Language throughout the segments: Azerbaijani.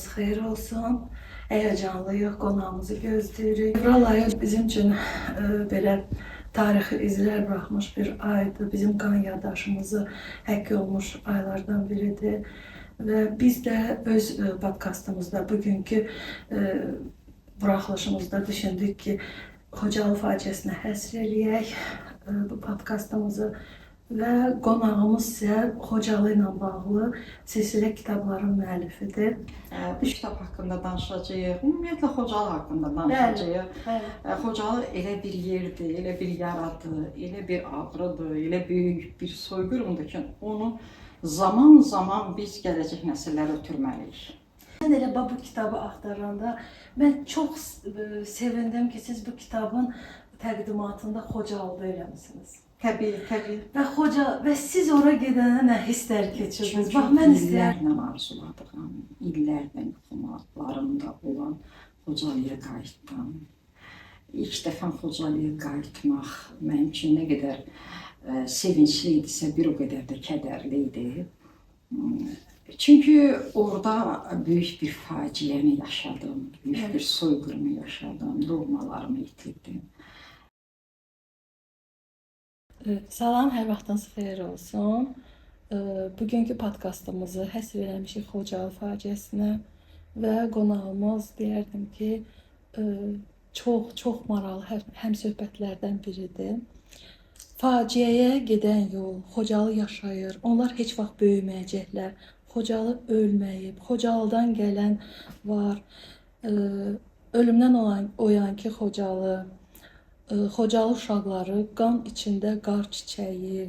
Sabahınız xeyir olsun. Həyəcanlıyıq, qonağımızı gözləyirik. Fevral ayı bizim üçün belə tarixi izlər buraxmış bir aydır. Bizim qan yaddaşımızı həkk olmuş aylardan biridir. Və biz də öz podkastımızda, bugünkü buraxılışımızda düşündük ki, Xocalı faciəsinə həsr eləyək bu podkastımızı. Və qonağımız isə Xocalı ilə bağlı silsilə kitabların müəllifidir. Bu kitab haqqında danışacağıq. Ümumiyyətlə Xocalı haqqında danışacağıq. Xocalı elə bir yerdir, elə bir yaradır, elə bir ağrıdır, elə böyük bir soyqırımdır ki, onu zaman biz gələcək nəsillərə ötürməliyik. Mən elə bu kitabı axtaranda mən çox sevindim ki, siz bu kitabın təqdimatında Xocalıda eləmisiniz. Təbii. Və siz ora gedəndə nə hisslər keçirdiniz? Bax, mən illərlə arzuladığım, illərlə yuxularımda olan Xocalıya qayıtdım. İlk dəfə Xocalıya qayıtmaq mənim üçün nə qədər sevincli idisə, bir o qədər də kədərli idi. Çünki orada böyük bir faciəni yaşadım, böyük bir soyqırımı yaşadım, doğmalarımı itirdim. Salam, hər vaxtınız xeyir olsun. Bugünkü podkastımızı həsr eləmişik Xocalı faciəsinə və qonağımız deyərdim ki, çox maraqlı həmsöhbətlərdən biridir. Faciəyə gedən yol, Xocalı yaşayır, onlar heç vaxt böyüməyəcəklər. Xocalı ölməyib, Xocalıdan gələn var, ölümdən oyan ki Xocalı, Xocalı uşaqları, qan içində qar çiçəyi,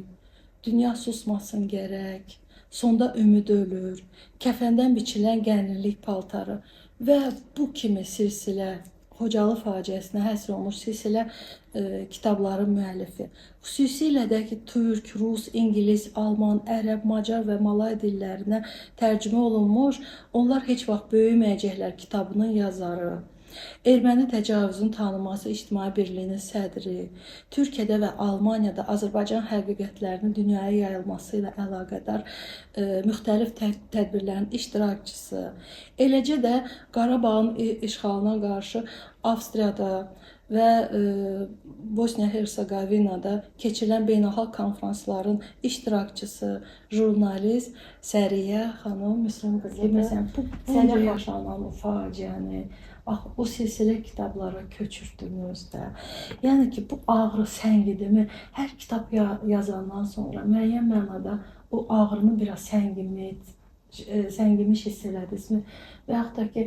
dünya susmasın gərək, sonda ümid ölür, kəfəndən biçilən gəlinlik paltarı və bu kimi silsilə, Xocalı faciəsinə həsr olmuş silsilə kitabların müəllifi. Xüsusilə də ki, türk, rus, ingilis, alman, ərəb, macar və malay dillərinə tərcümə olunmuş, onlar heç vaxt böyüməyəcəklər kitabının yazarı. Erməni təcavüzün tanınması ictimai birliyinin sədri, Türkiyədə və Almaniyada Azərbaycan həqiqətlərinin dünyaya yayılması ilə əlaqədar müxtəlif tədbirlərin iştirakçısı, eləcə də Qarabağın işğalına qarşı Avstriyada və Bosniya-Herseqovinada keçirilən beynəlxalq konfransların iştirakçısı, jurnalist Səriyə xanım Müslüm qızı. Məsələn, bu yaşanan faciəni o silsilə kitablara köçürtdünüz də. Yəni ki, bu ağrı səngidimi? Hər kitab yazandan sonra müəyyən mənada o ağrını biraz səngimiş hiss elədinizmi? Və yaxud da ki,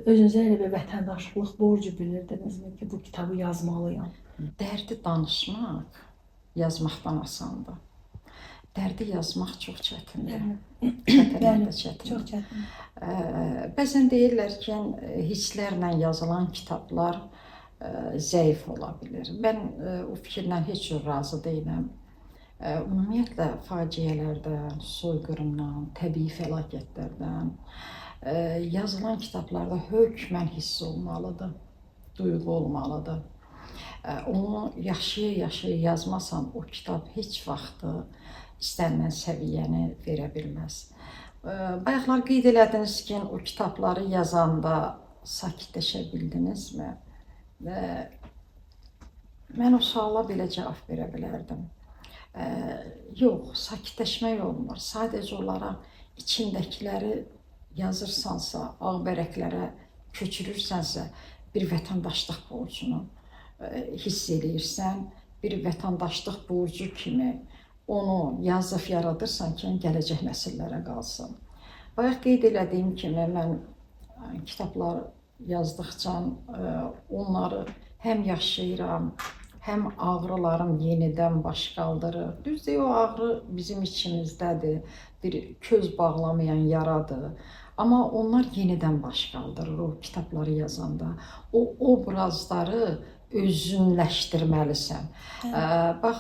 özünüzə elə bir vətəndaşlıq borcu bilirdinizmi ki, bu kitabı yazmalıyam? Dərdi danışmaq yazmaqdan asandır. Dərdi yazmaq çox çətindir. Çox çətin. Bəzən deyirlər ki, hisslərlə yazılan kitablar zəif ola bilir. Mən o fikirlə heç cür razı deyiləm. Ümumiyyətlə faciələrdən, soyqırımdan, təbii fəlakətlərdən yazılan kitablarda hökmən hiss olmalıdır, duyğu olmalıdır. Onu yaşaya yazmasan, o kitab heç vaxtı istənilən səviyyəni verə bilməz. Bayaqlar qeyd elədiniz ki, o kitabları yazanda sakitləşə bildinizmi? Mən o suala belə cavab verə bilərdim. Yox, sakitləşmək olmur. Sadəcə olaraq içindəkiləri yazırsansa, ağ vərəqlərə köçürürsənsə, bir vətəndaşlıq borcunu hiss edirsən, bir vətəndaşlıq borcu kimi onu yazıb yaradırsan ki, gələcək nəsillərə qalsın. Bayaq qeyd elədiyim kimi, mən kitablar yazdıqca onları həm yaşayıram, həm ağrılarım yenidən baş qaldırır. Düzdür, o ağrı bizim içimizdədir, bir köz bağlamayan yaradır. Amma onlar yenidən baş qaldırır o kitabları yazanda. O obrazları özünləşdirməlisən. Bax,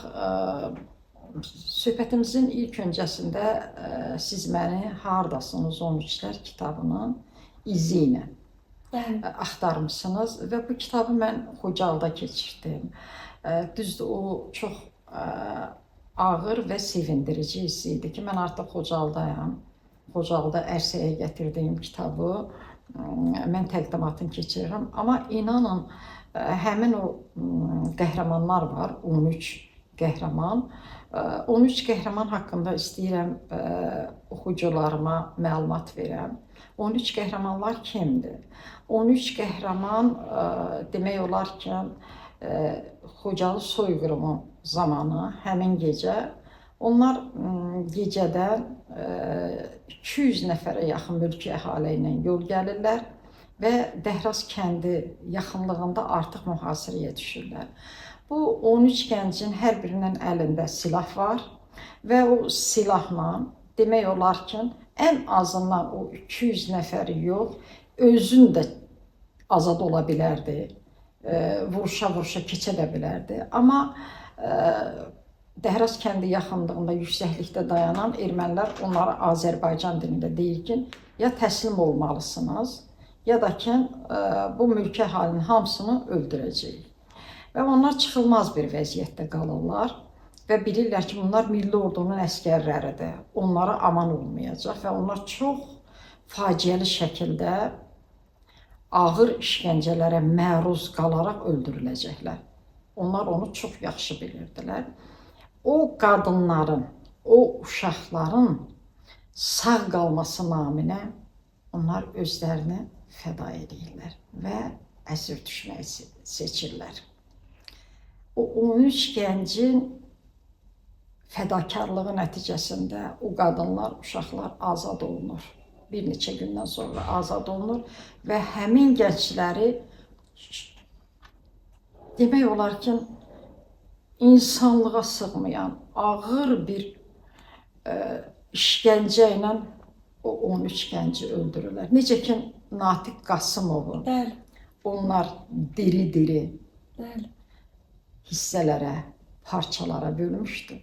söhbətimizin ilk öncəsində siz məni Hardasınız 13-lər kitabının izi ilə axtarmışsınız və bu kitabı mən Xocalıda keçirdim. Düzdür, o çox ağır və sevindirici hiss idi ki, mən artıq Xocalıdayam Xocalıda ərsəyə gətirdiyim kitabı mən təqdimatını keçirirəm. Amma inanın, həmin o qəhrəmanlar var, 13 qəhrəman. 13 qəhrəman haqqında istəyirəm oxucularıma məlumat verəm. 13 qəhrəmanlar kimdir? 13 qəhrəman demək olar ki, Xocalı soyqırımı zamanı, həmin gecə, onlar gecədən 200 nəfərə yaxın mülki əhali ilə yol gəlirlər və Dəhraz kəndi yaxınlığında artıq mühasirəyə düşürlər. Bu 13 gəncin hər birinin əlində silah var və o silahla demək olar ki, ən azından o 200 nəfəri yox, özün də azad ola bilərdi, vuruşa-vuruşa keçə də bilərdi. Amma Dəhraz kəndi yaxınlığında yüksəklikdə dayanan ermənilər onlara Azərbaycan dilində deyir ki, ya təslim olmalısınız, ya da ki, bu mülki əhalinin hamısını öldürəcəyik. Və onlar çıxılmaz bir vəziyyətdə qalırlar və bilirlər ki, bunlar milli ordunun əskərləridir. Onlara aman olmayacaq və onlar çox faciəli şəkildə ağır işgəncələrə məruz qalaraq öldürüləcəklər. Onlar onu çox yaxşı bilirdilər. O qadınların, o uşaqların sağ qalması naminə onlar özlərini fəda edirlər və əsir düşməyi seçirlər. O 13 gəncin fədakarlığı nəticəsində o qadınlar, uşaqlar azad olunur. Bir neçə gündən sonra azad olunur və həmin gəncləri demək olar ki, insanlığa sığmayan ağır bir işgəncə ilə o 13 gənci öldürürlər. Necə ki, Natiq Qasımovu onlar diri-diri hissələrə, parçalara bölmüşdü.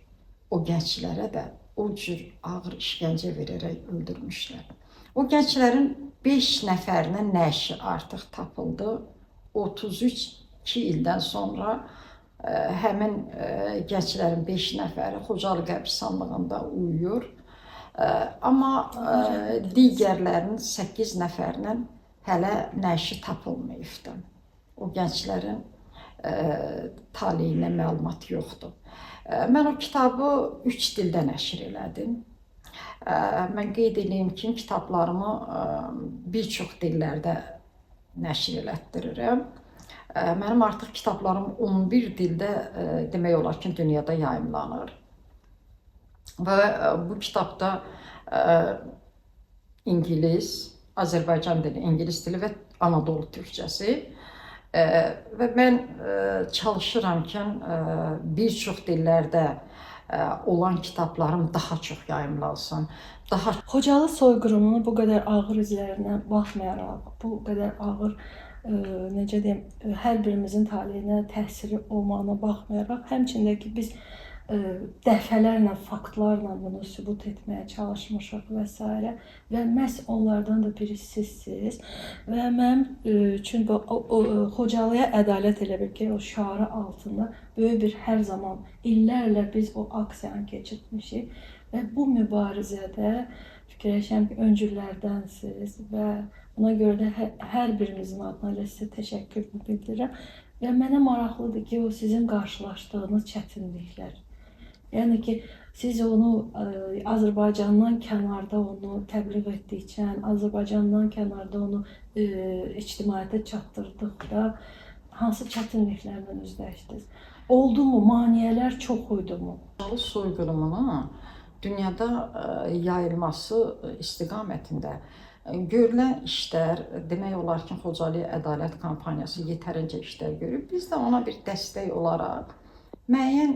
O gənclərə də o cür ağır işgəncə verərək öldürmüşlər. O gənclərin 5 nəfərinin nəşi artıq tapıldı. 32 ildən sonra həmin gənclərin 5 nəfəri Xocalı qəbirstanlığında uyuyur. Amma digərlərinin 8 nəfərinin hələ nəşi tapılmayıbdı. O gənclərin taleyinə məlumat yoxdur. Mən o kitabı 3 dildə nəşr elədim. Mən qeyd edeyim ki, kitablarımı bir çox dillərdə nəşr elətdirirəm. Mənim artıq kitablarım 11 dildə demək olar ki, dünyada yayımlanır. Və bu kitabda İngilis, Azərbaycan dili, İngilis dili və Anadolu türkçəsi və mən çalışıram ki, bir çox dillərdə olan kitablarım daha çox yayımlansın. Xocalı soyqırımının bu qədər ağır izlərinə baxmayaraq, bu qədər ağır necə deyim, hər birimizin taleyinə təsiri olmağına baxmayaraq, həmçində ki, biz dəfələrlə, faktlarla bunu sübut etməyə çalışmışıq və s. Və məhz onlardan da biri sizsiniz. Və mənim üçün Xocalıya ədalət elə bil ki, o şüarı altında böyük bir hər zaman illərlə biz o aksiyanı keçirtmişik. Və bu mübarizədə fikirləşəm ki, öncüllərdənsiniz və buna görə də hər birimizin adına ilə sizə təşəkkür bildirirəm. Və mənə maraqlıdır ki, o sizin qarşılaşdığınız çətinliklər. Yəni ki, siz onu Azərbaycandan kənarda onu təbliğ etdikcə, Azərbaycandan kənarda onu ictimaiyyətə çatdırdıqda hansı çətinliklərlə üzləşdiniz? Oldu mu? Maneələr çox idi mu? Xocalı soyqırımının dünyada yayılması istiqamətində görülən işlər, demək olar ki, Xocalıya Ədalət Kampaniyası yetərincə işlər görüb. Biz də ona bir dəstək olaraq müəyyən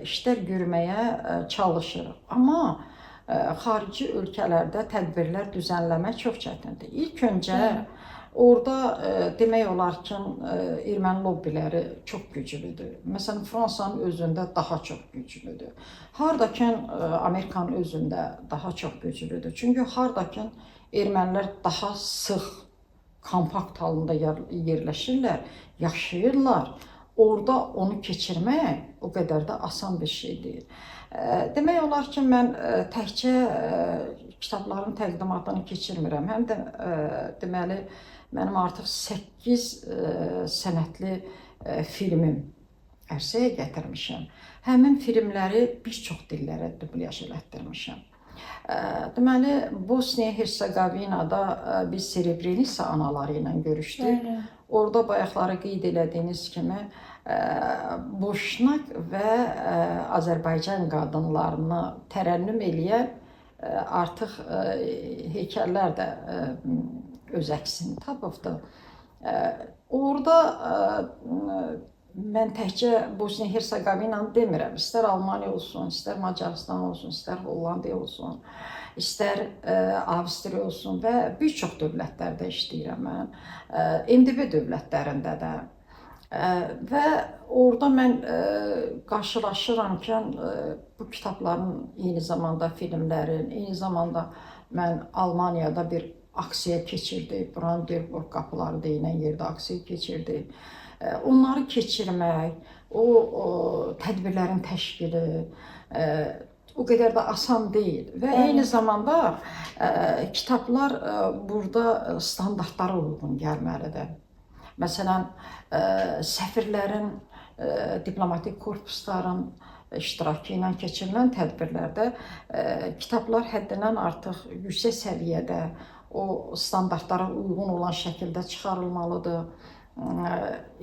işlər görməyə çalışırıq. Amma xarici ölkələrdə tədbirlər düzənləmək çox çətindir. İlk öncə orada demək olar ki, erməni lobbiləri çox güclüdür. Məsələn, Fransanın özündə daha çox güclüdür. Hardakı Amerikanın özündə daha çox güclüdür. Çünki hardakı ermənilər daha sıx, kompakt halında yerləşirlər, yaşayırlar. orada onu keçirmək o qədər də asan bir şey deyil. Demək olar ki, mən təkcə kitabların təqdimatını keçirmirəm. Həm də deməli mənim artıq 8 sənətli filmim ərsəyə gətirmişəm. Həmin filmləri bir çox dillərə dublyaj elətdirmişəm. Deməli, Bosniya-Hersegovinada biz Srebrenitsa anaları ilə görüşdük. Orada bayaqları qeyd elədiyiniz kimi Boşnak və Azərbaycan qadınlarını tərənnüm eləyən artıq heykəllər də öz əksini tapıbdı. Orada mən təkcə Bosniya-Hersegovinanı demirəm. İstər Almaniya olsun, istər Macarıstan olsun, istər Hollandiya olsun, istər Avstriya olsun və bir çox dövlətlərdə işləyirəm mən. MDB dövlətlərində də. Və orada mən qarşılaşıram ki, bu kitabların eyni zamanda filmlərin, eyni zamanda mən Almaniyada bir aksiya keçirdik. Brandenburg qapıları deyilən yerdə aksiya keçirdik. Onları keçirmək, o tədbirlərin təşkili o qədər də asan deyil və eyni zamanda kitablar burada standartlara uyğun gəlməlidir. Məsələn, səfirlərin, diplomatik korpusların iştirakı ilə keçirilən tədbirlərdə kitablar həddindən artıq yüksək səviyyədə, o standartlara uyğun olan şəkildə çıxarılmalıdır.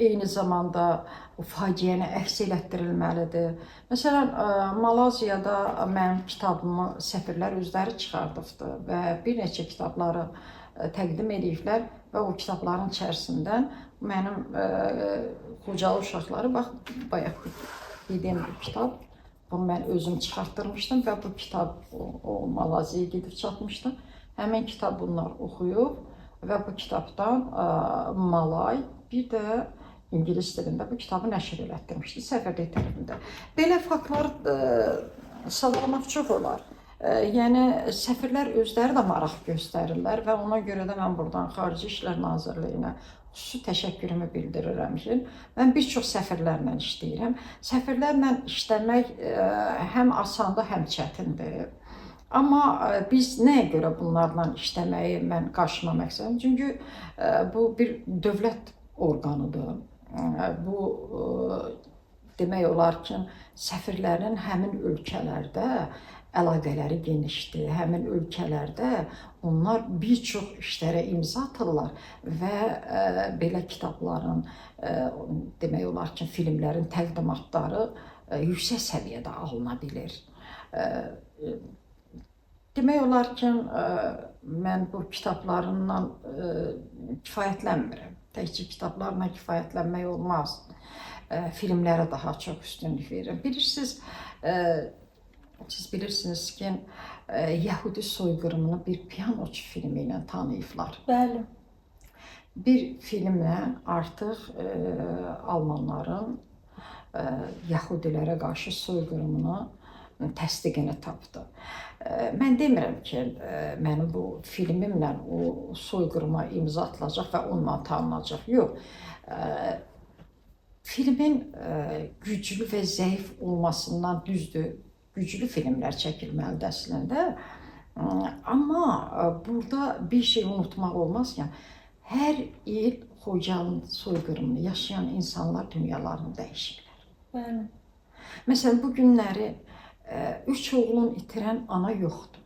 Eyni zamanda o faciəni əks elətdirilməlidir. Məsələn, Malayziyada mənim kitabımı səfirlər özləri çıxardıbdı və bir neçə kitabları təqdim ediblər və o kitabların içərisindən mənim Xocalı uşaqları, bax, bayaq dediyim bir kitab, bunu mən özüm çıxartdırmışdım və bu kitab o Malayziyaya gedib çatmışdı. Həmin kitab bunlar oxuyub və bu kitabdan Malay, bir də İngilis dilində bu kitabı nəşr elətdirmişdi səfirlik tərəfində. Belə faktlar sadalamaq çox olar. Yəni, səfirlər özləri də maraq göstərirlər və ona görə də mən buradan Xarici İşlər Nazirliyinə xüsusi təşəkkürümü bildirirəm ki, mən bir çox səfirlərlə işləyirəm. Səfirlərlə işləmək həm asandır, həm çətindir. Amma biz nəyə görə bunlarla işləməyi mən qarşıma məqsədim? Çünki bu bir dövlət orqanıdır. Bu demək olar ki, səfirlərin həmin ölkələrdə əlaqələri genişdir. Həmin ölkələrdə onlar bir çox işlərə imza atırlar və belə kitabların, demək olar ki, filmlərin təqdimatları yüksək səviyyədə alına bilir. Demək olar ki, mən bu kitablarımla kifayətlənmirəm. Təkcə kitablarla kifayətlənmək olmaz. Filmlərə daha çox üstünlük verirəm. Siz bilirsiniz ki, Yəhudi soyqırımını bir pianoçu filmi ilə tanıyıblar. Bəli. Bir filmlə artıq Almanların Yəhudilərə qarşı soyqırımını təsdiqini tapdı. Mən demirəm ki, mənim bu filmimlə o soyqırıma imza atılacaq və onunla tanınacaq. Yox. Filmin güclü və zəif olmasından düzdür, güclü filmlər çəkilməlidir əslində. Amma burada bir şey unutmaq olmaz ki, hər il Xocalı soyqırımını yaşayan insanlar dünyalarını dəyişirlər. Bəli. Məsələn, bu günləri 3 oğlun itirən ana yoxdur.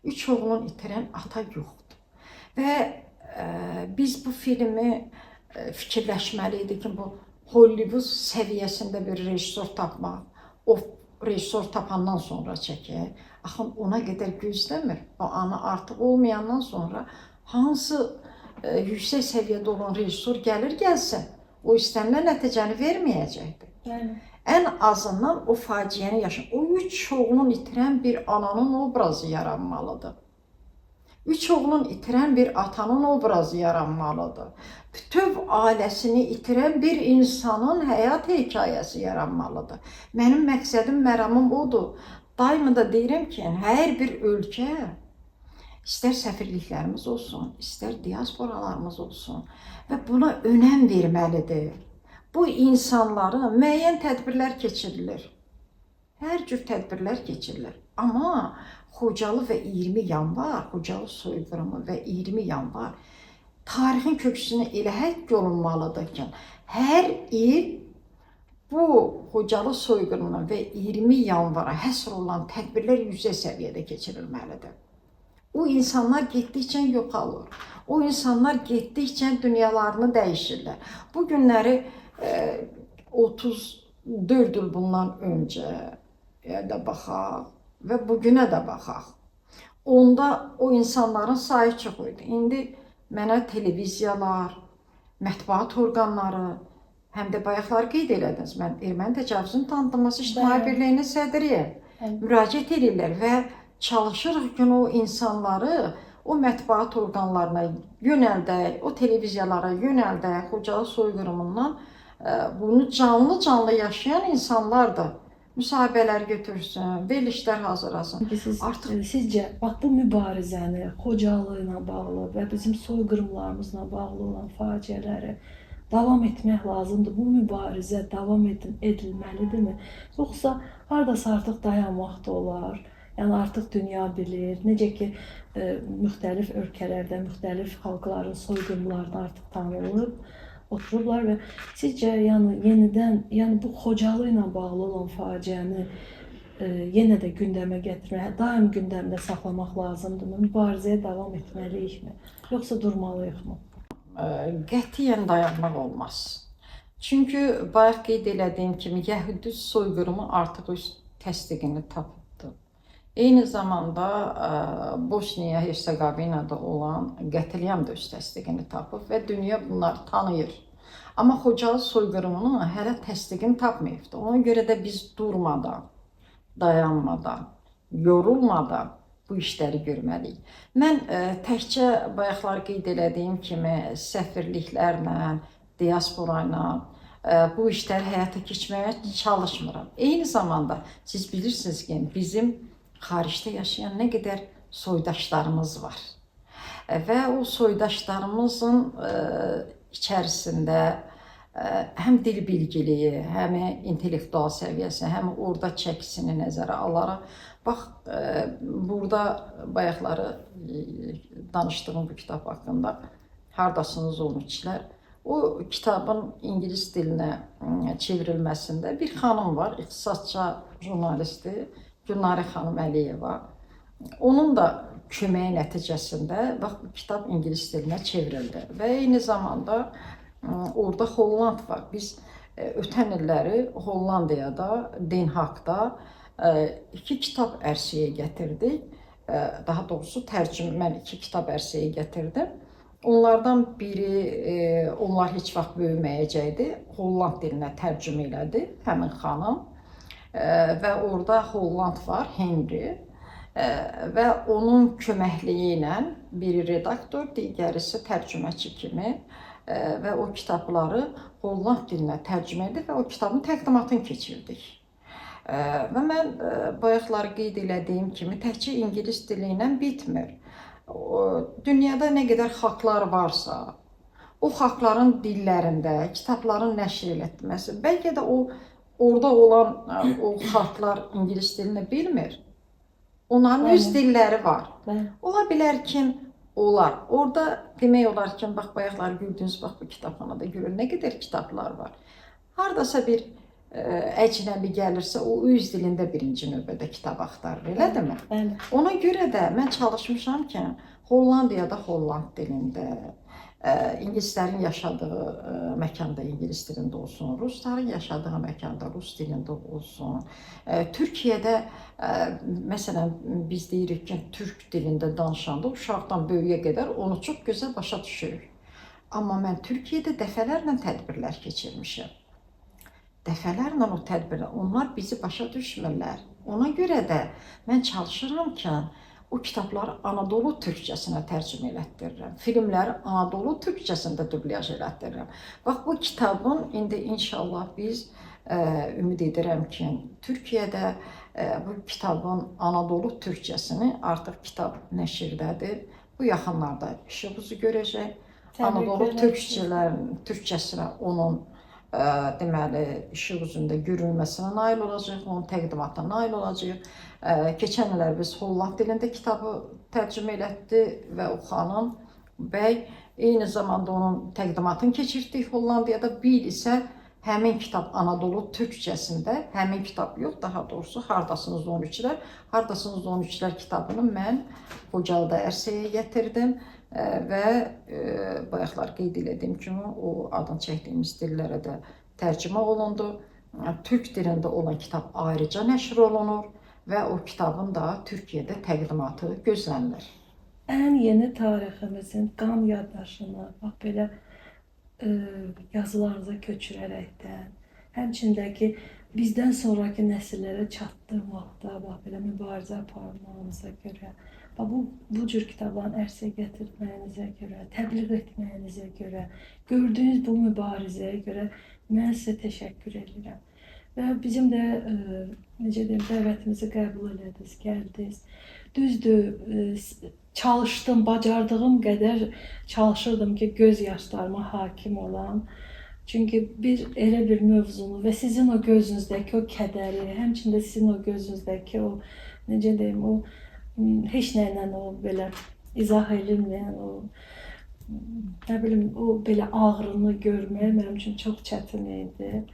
3 oğlun itirən ata yoxdur. Və biz bu filmi fikirləşməliydik ki, bu Hollywood səviyyəsində bir rejissor tapmaq, o rejissor tapandan sonra çəkək. Axı ona qədər gözləmir. O ana artıq olmayandan sonra hansı yüksək səviyyədə olan rejissor gəlsə, o istənilən nəticəni verməyəcəkdir. Yəni. Ən azından o faciəni yaşayır. O 3 oğlun itirən bir ananın obrazı yaranmalıdır. 3 oğlun itirən bir atanın obrazı yaranmalıdır. Bütöv ailəsini itirən bir insanın həyat hekayəsi yaranmalıdır. Mənim məqsədim, məramım odur. Daima da deyirəm ki, hər bir ölkə, istər səfirliklərimiz olsun, istər diasporalarımız olsun və buna önəm verməlidir. bu insanlara müəyyən tədbirlər keçirilir. Hər cür tədbirlər keçirilir. Amma Xocalı və 20 yanvar, Xocalı soyqırımı və 20 yanvar tarixin köksünə elə həkk olunmalıdır ki, hər il bu Xocalı soyqırımına və 20 yanvara həsr olan tədbirlər yüksək səviyyədə keçirilməlidir. O insanlar getdikcə yoxalır. O insanlar getdikcə dünyalarını dəyişirlər. Bu günləri 34 il bundan öncə də baxaq və bugünə də baxaq. Onda o insanların sayı çox idi. İndi mənə televiziyalar, mətbuat orqanları, həm də bayaqlar qeyd elədiniz, mən Erməni təcavüzünün tanınması İctimai Birliyinin sədriyəm. Müraciət edirlər və çalışırıq ki, o insanları o mətbuat orqanlarına yönəldək, o televiziyalara yönəldək, Xocalı soyqırımından bunu canlı yaşayan insanlardır. Müsahibələr götürsün, verilişlər hazırlasın. Sizcə, bax bu mübarizəni Xocalı ilə bağlı və bizim soyqırımlarımızla bağlı olan faciələri davam etmək lazımdır. Bu mübarizə davam edilməlidirmi? Yoxsa hardasa artıq dayanmaq da olar? Yəni artıq dünya bilir. Necə ki, müxtəlif ölkələrdə, müxtəlif xalqların soyqırımlarını artıq tanınıb, oturublar və sizcə, yəni yenidən, yəni bu Xocalı ilə bağlı olan faciəni yenə də gündəmə gətirmək, daim gündəmdə saxlamaq lazımdırmı? Mübarizəyə davam etməliyikmi? Yoxsa durmalıyıqmı? Qətiyyən dayanmaq olmaz. Çünki bayaq qeyd elədiyim kimi Yəhudi soyqırımı artıq öz təsdiqini tapıbdı. Eyni zamanda Bosniya Hersegovinada olan qətliam da öz təsdiqini tapıb və dünya bunları tanıyır. Amma Xocalı soyqırımının hələ təsdiqini tapmayıbdı. Ona görə də biz durmadan, dayanmadan, yorulmadan bu işləri görməliyik. Mən təkcə bayaqlar qeyd elədiyim kimi səfirliklərlə, diaspora ilə bu işləri həyata keçməyə çalışmıram. Eyni zamanda siz bilirsiniz ki, bizim xaricdə yaşayan nə qədər soydaşlarımız var. Və o soydaşlarımızın içərisində həm dil bilgiliyi, həm intellektual səviyyəsi, həm orada çəkisini nəzərə alaraq, bax, burada bayaqları danışdığım bu kitab haqqında hardasınız olmuşlar. O kitabın ingilis dilinə çevrilməsində bir xanım var, ixtisasca jurnalistdir, Günarə xanım Əliyeva. Onun da köməyi nəticəsində bax, bu kitab ingilis dilinə çevrildi və eyni zamanda orada Holland var. Biz ötən illəri Hollandiyada, Den Haagda 2 kitab ərsəyə gətirdik. Daha doğrusu mən 2 kitab ərsəyə gətirdim. Onlardan biri, onlar heç vaxt böyüməyəcəkdi, Holland dilinə tərcümə elədi həmin xanım. Və orada Holland var, Henry. Və onun köməkliyi ilə biri redaktor, digərisi tərcüməçi kimi və o kitabları Holland dilinə tərcümə edib və o kitabın təqdimatını keçirdik. Və mən bayaqları qeyd elədiyim kimi təkcə ingilis dili ilə bitmir. Dünyada nə qədər xalqlar varsa, o xalqların dillərində kitabların nəşr edilməsi, bəlkə də orada olan o xalqlar ingilis dilini bilmir. Onların öz dilləri var. Ola bilər ki, olar. Orada demək olar ki, bax, bayaqlar gördüyünüz, bax, bu kitabxanada görün, nə qədər kitablar var. Hardasa bir əcnəbi gəlirsə, o öz dilində birinci növbədə kitab axtarır, elədirmi? Ona görə də mən çalışmışam ki, Hollandiyada Holland dilində, ingilislərin yaşadığı məkanda ingilis dilində olsun, rusların yaşadığı məkanda rus dilində olsun. Türkiyədə, məsələn, biz deyirik ki, türk dilində danışanda uşaqdan böyüyə qədər onu çox gözəl başa düşürük. Amma mən Türkiyədə dəfələrlə tədbirlər keçirmişəm. Dəfələrlə o tədbirlər, onlar bizi başa düşmürlər. Ona görə də mən çalışıram ki, o kitabları Anadolu türkçəsinə tərcümə elətdirirəm. Filmləri Anadolu türkçəsində dublyaj elətdirirəm. Bax, bu kitabın indi inşallah biz ümid edirəm ki, Türkiyədə bu kitabın Anadolu türkçəsini artıq kitab nəşrdədir. Bu yaxınlarda işıq üzü görəcək. Anadolu türkçəsinə onun deməli, işıq üzündə görülməsinə nail olacağıq, onun təqdimatına nail olacağıq. Keçən illər biz Holland dilində kitabı tərcümə elətdi və o xanım bəy eyni zamanda onun təqdimatını keçirtdik Hollandiyada. Bir il isə həmin kitab Anadolu türkcəsində, həmin kitab yox, daha doğrusu Hardasınız 13-lər, Hardasınız 13-lər kitabını mən Xocalıda ərsəyə gətirdim və bayaqlar qeyd etdiyim kimi o adını çəkdiyimiz dillərə də tərcümə olundu. Türk dilində olan kitab ayrıca nəşr olunur və o kitabın da Türkiyədə təqdimatı gözlənilir. Ən yeni tariximizin qan yaddaşını bax belə yazılarınıza köçürərəkdən, həmçindəki bizdən sonraki nəsillərə çatdırmaqda bax belə mübarizə aparmağınıza görə, bu cür kitabların ərsəyə gətirməyinizə görə, təbliğ etməyinizə görə, gördüyünüz bu mübarizəyə görə mən sizə təşəkkür edirəm. Və bizim də necə deyim, dəvətimizi qəbul elədiniz, gəldiniz. Düzdür, çalışdım, bacardığım qədər çalışırdım ki, göz yaşlarıma hakim olam. Çünki elə bir mövzunu və sizin o gözünüzdəki o kədəri, həmçində sizin o gözünüzdəki o, necə deyim, o heç nə ilə o belə izah edilməyən o, nə bilim, o belə ağrını görmək mənim üçün çox çətin idi.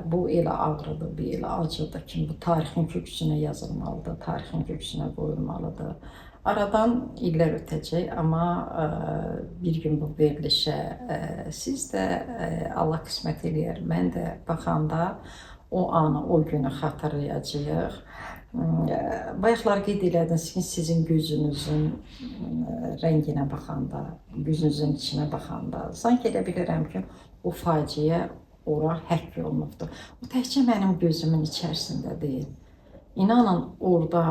Bu elə ağrıdır, bu elə acıdır ki, bu tarixin köksünə yazılmalıdır, tarixin köksünə qoyulmalıdır. Aradan illər ötəcək, amma bir gün bu verilişə siz də Allah qismət eləyər, mən də baxanda o anı, o günü xatırlayacağıq. Bayaqlar qeyd elədiniz ki, sizin gözünüzün rənginə baxanda, gözünüzün içinə baxanda, sanki elə bilirəm ki, o faciə ora həkk olunubdur. O təkcə mənim gözümün içərisində deyil. İnanın, orada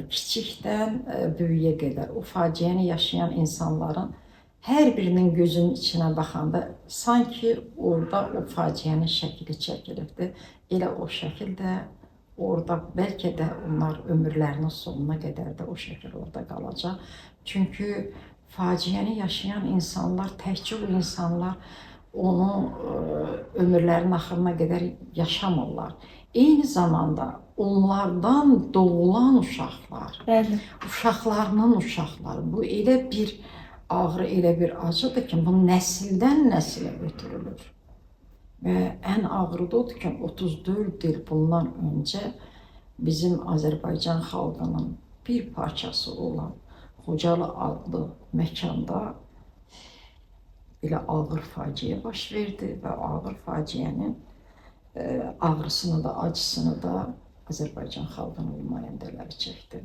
kiçikdən böyüyə qədər o faciəni yaşayan insanların hər birinin gözünün içinə baxanda sanki orada o faciənin şəkli çəkilibdir. Elə o şəkil də orada, bəlkə də onlar ömürlərinin sonuna qədər də o şəkil orada qalacaq. Çünki faciəni yaşayan insanlar, təkcə o insanlar onu ömürlərinin axırına qədər yaşamırlar. Eyni zamanda onlardan doğulan uşaqlar, uşaqlarının uşaqları, bu elə bir ağrı, elə bir acıdır ki, bu nəsildən nəsilə ötürülür. Və ən ağrı da odur ki, 34 il bundan öncə bizim Azərbaycan xalqının bir parçası olan Xocalı adlı məkanda belə ağır faciə baş verdi və ağır faciənin ağrısını da, acısını da Azərbaycan xalqının nümayəndələri çəkdi.